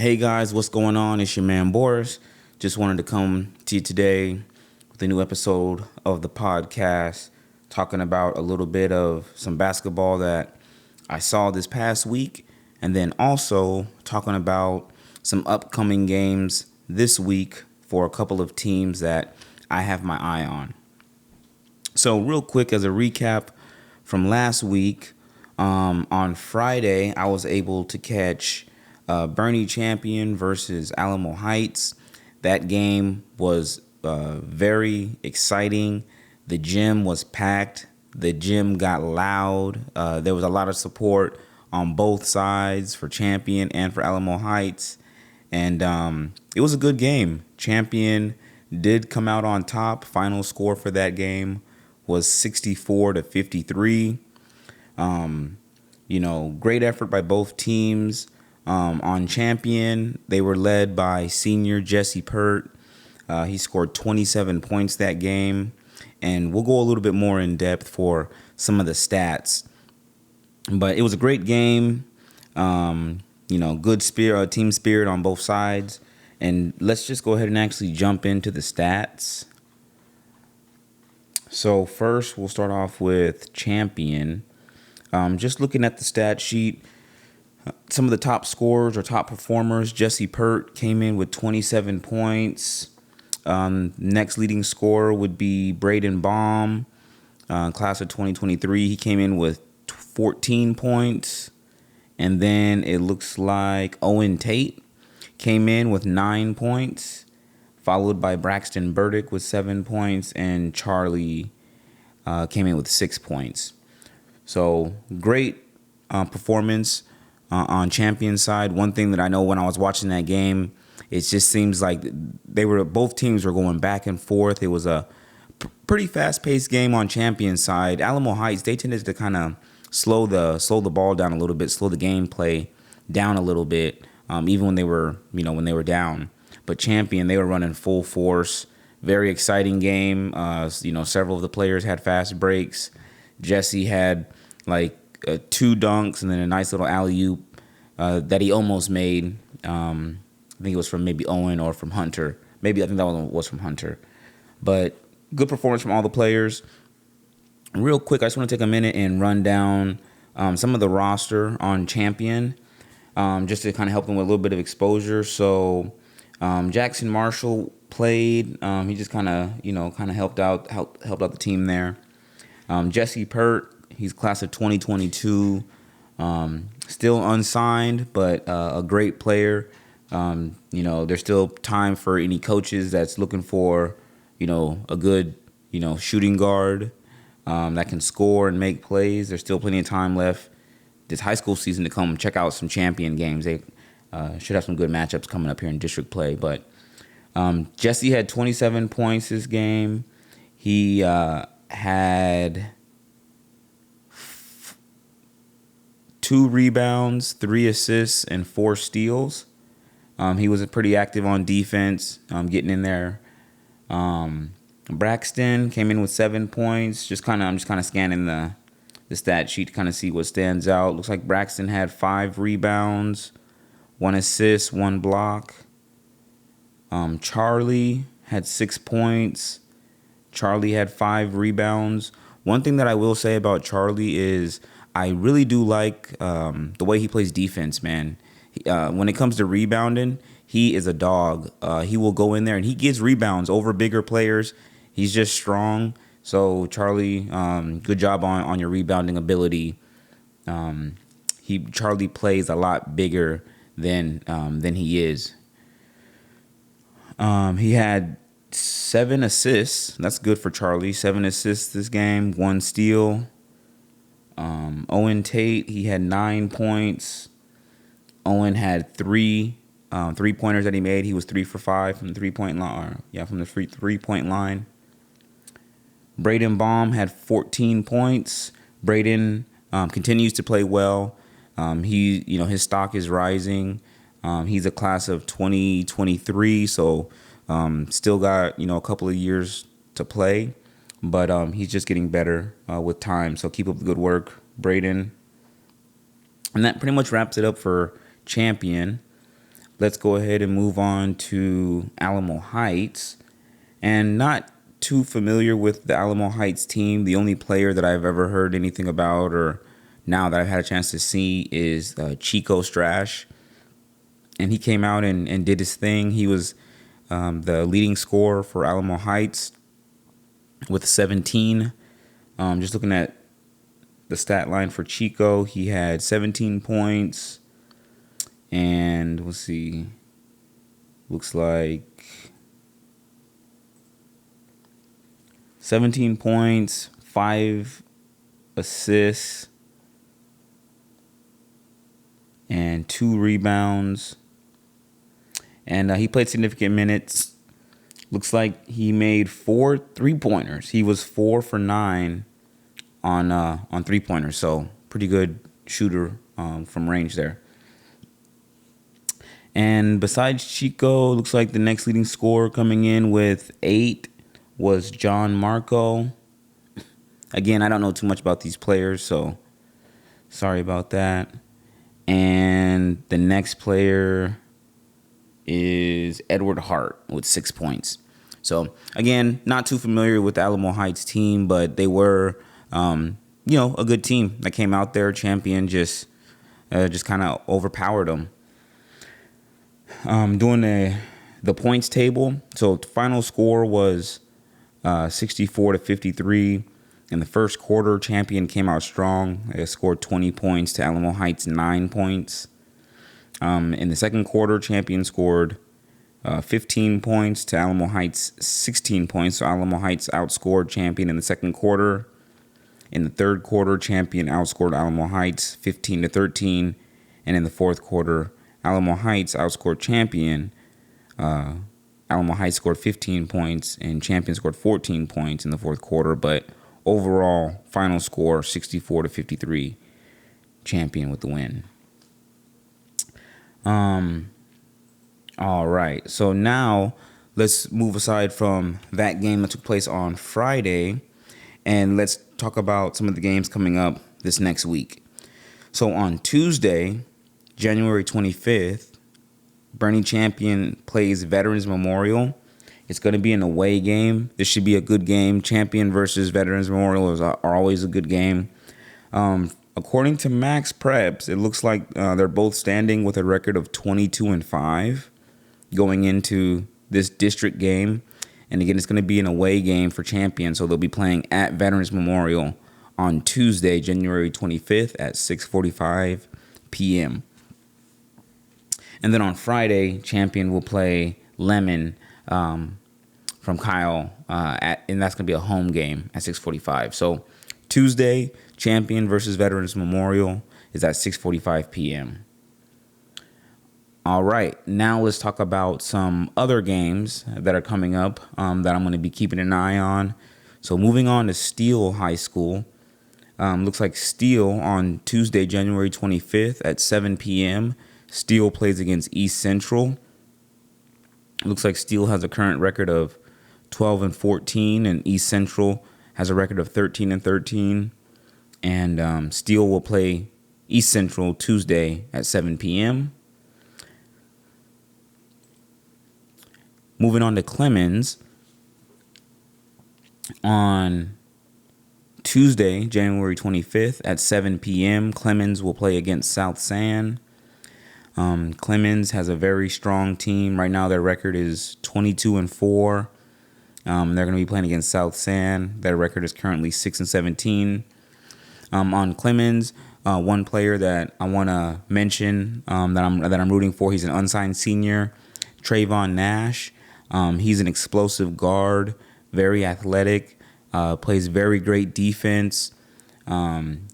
Hey guys, what's going on? It's your man Boris. Just wanted to come to you today with a new episode of the podcast, talking about a little bit of some basketball that I saw this past week, and then also talking about some upcoming games this week for a couple of teams that I have my eye on. So real quick, as a recap from last week, on Friday, I was able to catch Bernie Champion versus Alamo Heights. That game was very exciting. The gym was packed. The gym got loud. There was a lot of support on both sides for Champion and for Alamo Heights. And it was a good game. Champion did come out on top. Final score for that game was 64-53. Great effort by both teams. On Champion, they were led by senior Jessie Pert. He scored 27 points that game. And we'll go a little bit more in depth for some of the stats. But it was a great game. Good spirit, team spirit on both sides. And let's just go ahead and actually jump into the stats. So first, we'll start off with Champion. Just looking at the stat sheet, some of the top scorers or top performers, Jessie Pert came in with 27 points. Next leading scorer would be Braden Baum, class of 2023. He came in with 14 points. And then it looks like Owen Tate came in with 9 points, followed by Braxton Burdick with 7 points, and Charlie came in with 6 points. So great performance on Champion side. One thing that I know when I was watching that game, it just seems like both teams were going back and forth. It was a pretty fast-paced game on Champion side. Alamo Heights, they tended to kind of slow the ball down a little bit, slow the gameplay down a little bit, even when they were down. But Champion, they were running full force. Very exciting game. Several of the players had fast breaks. Jessie had like 2 dunks and then a nice little alley-oop that he almost made. I think it was from maybe Owen or from Hunter. I think that one was from Hunter. But good performance from all the players. Real quick, I just want to take a minute and run down some of the roster on Champion, just to kind of help them with a little bit of exposure. So Jackson Marshall played. He just kind of helped out the team there. Jessie Pert, he's class of 2022, still unsigned, but a great player. There's still time for any coaches that's looking for, a good, shooting guard that can score and make plays. There's still plenty of time left this high school season to come check out some Champion games. They should have some good matchups coming up here in district play. But Jessie had 27 points this game. He had 2 rebounds, 3 assists, and 4 steals. He was pretty active on defense, getting in there. Braxton came in with 7 points. I'm just kind of scanning the stat sheet to kind of see what stands out. Looks like Braxton had 5 rebounds, 1 assist, 1 block. Charlie had 6 points. Charlie had 5 rebounds. One thing that I will say about Charlie is I really do like the way he plays defense, man. When it comes to rebounding, he is a dog. He will go in there and he gets rebounds over bigger players. He's just strong. So Charlie, good job on your rebounding ability. Charlie plays a lot bigger than he is. He had 7 assists. That's good for Charlie. 7 assists this game, 1 steal. Owen Tate, he had 9 points. Owen had 3 3-pointers that he made. He was 3 for 5 from the 3-point line. From the 3-point line. Braden Baum had 14 points. Braden continues to play well. His stock is rising. He's a class of 2023, so still got a couple of years to play, but he's just getting better with time. So keep up the good work, Braden. And that pretty much wraps it up for Champion. let's go ahead and move on to Alamo Heights. And not too familiar with the Alamo Heights team. The only player that I've ever heard anything about, or now that I've had a chance to see, is Chico Strash. And he came out and did his thing. He was the leading scorer for Alamo Heights with 17. Just looking at the stat line for Chico, he had 17 points. And let's see. Looks like 17 points, 5 assists, and 2 rebounds. And he played significant minutes. Looks like he made 4 3-pointers. He was 4 for 9 on 3-pointers. So pretty good shooter from range there. And besides Chico, looks like the next leading scorer coming in with 8 was John Marco. Again, I don't know too much about these players, so sorry about that. And the next player is Edward Hart with 6 points. So again, not too familiar with the Alamo Heights team, but they were, a good team that came out there. Champion just kind of overpowered them. Doing the points table. So the final score was 64-53. In the first quarter, Champion came out strong. They scored 20 points to Alamo Heights 9 points. In the second quarter, Champion scored 15 points to Alamo Heights 16 points. So Alamo Heights outscored Champion in the second quarter. In the third quarter, Champion outscored Alamo Heights 15-13. And in the fourth quarter, Alamo Heights outscored Champion. Alamo Heights scored 15 points and Champion scored 14 points in the fourth quarter. But overall, final score 64-53. Champion with the win. All right. So now let's move aside from that game that took place on Friday, and let's talk about some of the games coming up this next week. So on Tuesday, January 25th, Brennan Champion plays Veterans Memorial. It's going to be an away game. This should be a good game. Champion versus Veterans Memorial are always a good game. According to Max Preps, it looks like they're both standing with a record of 22-5 going into this district game. And again, it's going to be an away game for Champion, so they'll be playing at Veterans Memorial on Tuesday, January 25th at 6:45 p.m. And then on Friday, Champion will play Lemon from Kyle, and that's going to be a home game at 6:45. So Tuesday, Champion versus Veterans Memorial is at 6:45 p.m. All right, now let's talk about some other games that are coming up that I'm going to be keeping an eye on. So moving on to Steele High School. Looks like Steele on Tuesday, January 25th at 7 p.m. Steele plays against East Central. Looks like Steele has a current record of 12-14, and East Central has a record of 13-13. And Steele will play East Central Tuesday at 7 p.m. Moving on to Clemens. On Tuesday, January 25th at 7 p.m., Clemens will play against South San. Clemens has a very strong team. Right now, their record is 22-4. They're going to be playing against South San. Their record is currently 6-17. On Clemens, one player that I want to mention that I'm rooting for, he's an unsigned senior, Trayvon Nash. He's an explosive guard, very athletic, plays very great defense.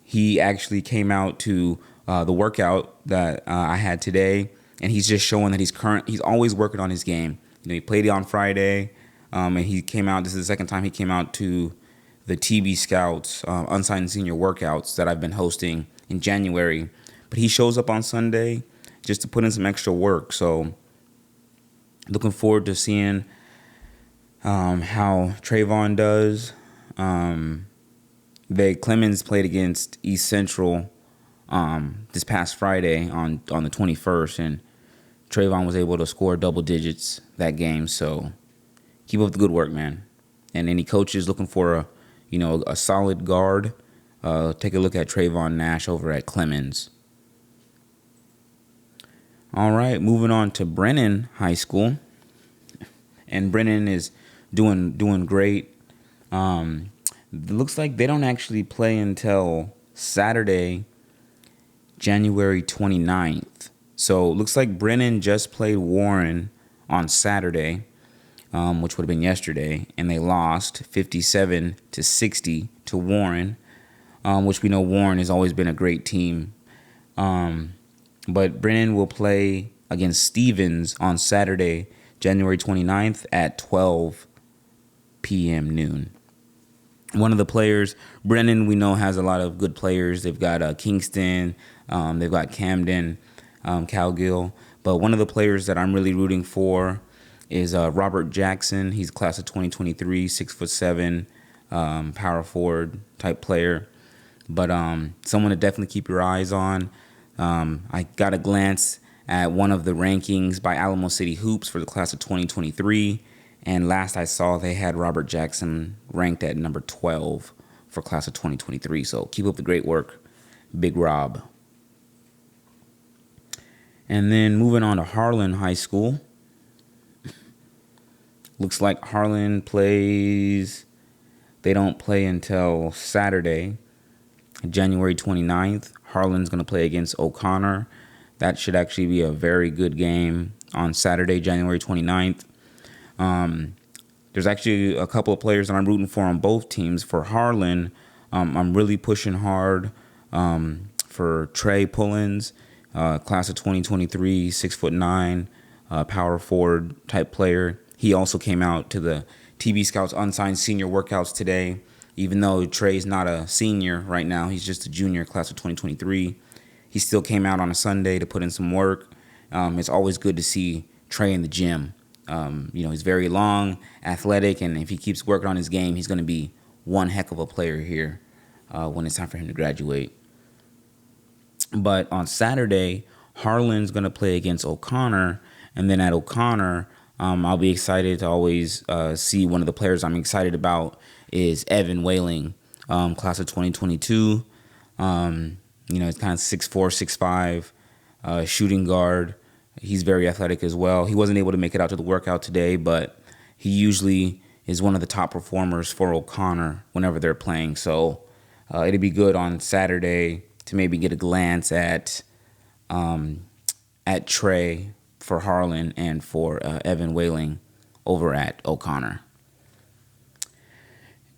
He actually came out to the workout that I had today, and he's just showing that he's always working on his game. He played it on Friday, and he came out. This is the second time he came out to the TBScouts unsigned senior workouts that I've been hosting in January. But he shows up on Sunday just to put in some extra work. So looking forward to seeing how Trayvon does. Clemens played against East Central this past Friday on the 21st, and Trayvon was able to score double digits that game. So keep up the good work, man. And any coaches looking for a solid guard, take a look at Trayvon Nash over at Clemens. All right, moving on to Brennan High School. And Brennan is doing great. It looks like they don't actually play until Saturday, January 29th. So it looks like Brennan just played Warren on Saturday, which would have been yesterday, and they lost 57-60 to Warren, which we know Warren has always been a great team. But Brennan will play against Stevens on Saturday, January 29th at 12 p.m. noon. One of the players, Brennan, we know has a lot of good players. They've got Kingston, they've got Camden, Cowgill. But one of the players that I'm really rooting for is Robert Jackson. He's class of 2023, 6'7", power forward type player. But someone to definitely keep your eyes on. I got a glance at one of the rankings by Alamo City Hoops for the class of 2023. And last I saw, they had Robert Jackson ranked at number 12 for class of 2023. So keep up the great work, Big Rob. And then moving on to Harlan High School. Looks like Harlan plays, they don't play until Saturday, January 29th. Harlan's going to play against O'Connor. That should actually be a very good game on Saturday, January 29th. There's actually a couple of players that I'm rooting for on both teams. For Harlan, I'm really pushing hard for Trey Pullins, class of 2023, 6'9", power forward type player. He also came out to the TBScouts unsigned senior workouts today. Even though Trey's not a senior right now, he's just a junior, class of 2023. He still came out on a Sunday to put in some work. It's always good to see Trey in the gym. He's very long, athletic, and if he keeps working on his game, he's going to be one heck of a player here when it's time for him to graduate. But on Saturday, Harlan's going to play against O'Connor, and then at O'Connor, I'll be excited to always see one of the players I'm excited about is Evan Whaling, class of 2022. He's kind of 6'4", 6'5", shooting guard. He's very athletic as well. He wasn't able to make it out to the workout today, but he usually is one of the top performers for O'Connor whenever they're playing. So it'd be good on Saturday to maybe get a glance at Trey for Harlan and for Evan Whaling over at O'Connor.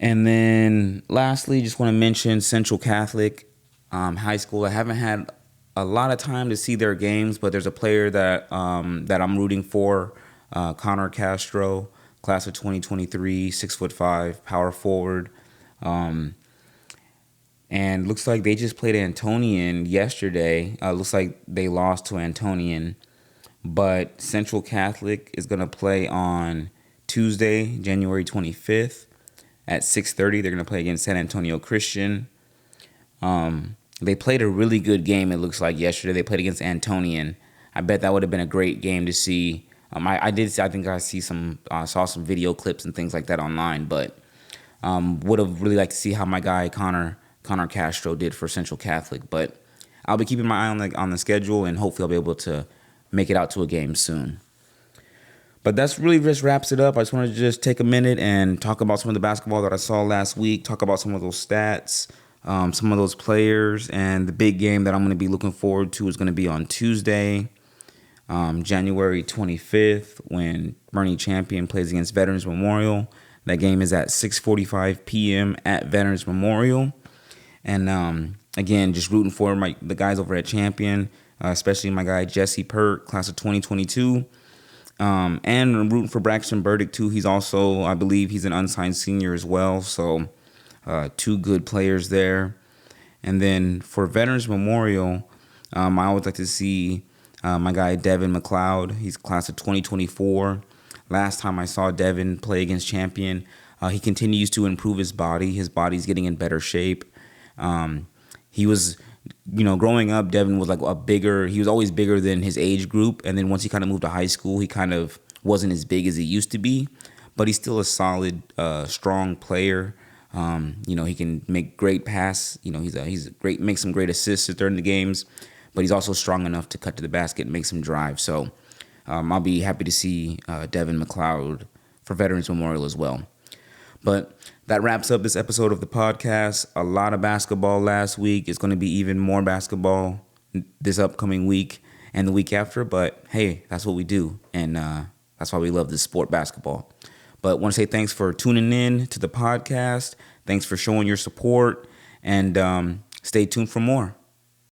And then lastly, just want to mention Central Catholic High School. I haven't had a lot of time to see their games, but there's a player that I'm rooting for, Connor Castro, class of 2023, 6'5", power forward. And looks like they just played Antonian yesterday. Looks like they lost to Antonian. But Central Catholic is going to play on Tuesday, January 25th at 6:30. They're going to play against San Antonio Christian. They played a really good game, it looks like, yesterday. They played against Antonian. I bet that would have been a great game to see. I saw some video clips and things like that online, but would have really liked to see how my guy Connor Castro did for Central Catholic. But I'll be keeping my eye on the schedule, and hopefully I'll be able to make it out to a game soon. But that's really just wraps it up. I just wanted to just take a minute and talk about some of the basketball that I saw last week, talk about some of those stats, some of those players, and the big game that I'm going to be looking forward to is going to be on Tuesday, January 25th, when Bernie Champion plays against Veterans Memorial. That game is at 6:45 p.m. at Veterans Memorial. And again, just rooting for the guys over at Champion, especially my guy Jessie Pert, class of 2022. And I'm rooting for Braxton Burdick too. He's also, I believe, he's an unsigned senior as well. So two good players there. And then for Veterans Memorial, I always like to see my guy Devin Macleod. He's class of 2024. Last time I saw Devin play against Champion, he continues to improve his body. His body's getting in better shape. He was growing up, Devin was like he was always bigger than his age group. And then once he kind of moved to high school, he kind of wasn't as big as he used to be. But he's still a solid, strong player. He can make great pass. He's a great, make some great assists during the games. But he's also strong enough to cut to the basket and make some drive. So I'll be happy to see Devin Macleod for Veterans Memorial as well. But that wraps up this episode of the podcast. A lot of basketball last week. It's going to be even more basketball this upcoming week and the week after. But hey, that's what we do. And that's why we love this sport, basketball. But I want to say thanks for tuning in to the podcast. Thanks for showing your support. And stay tuned for more.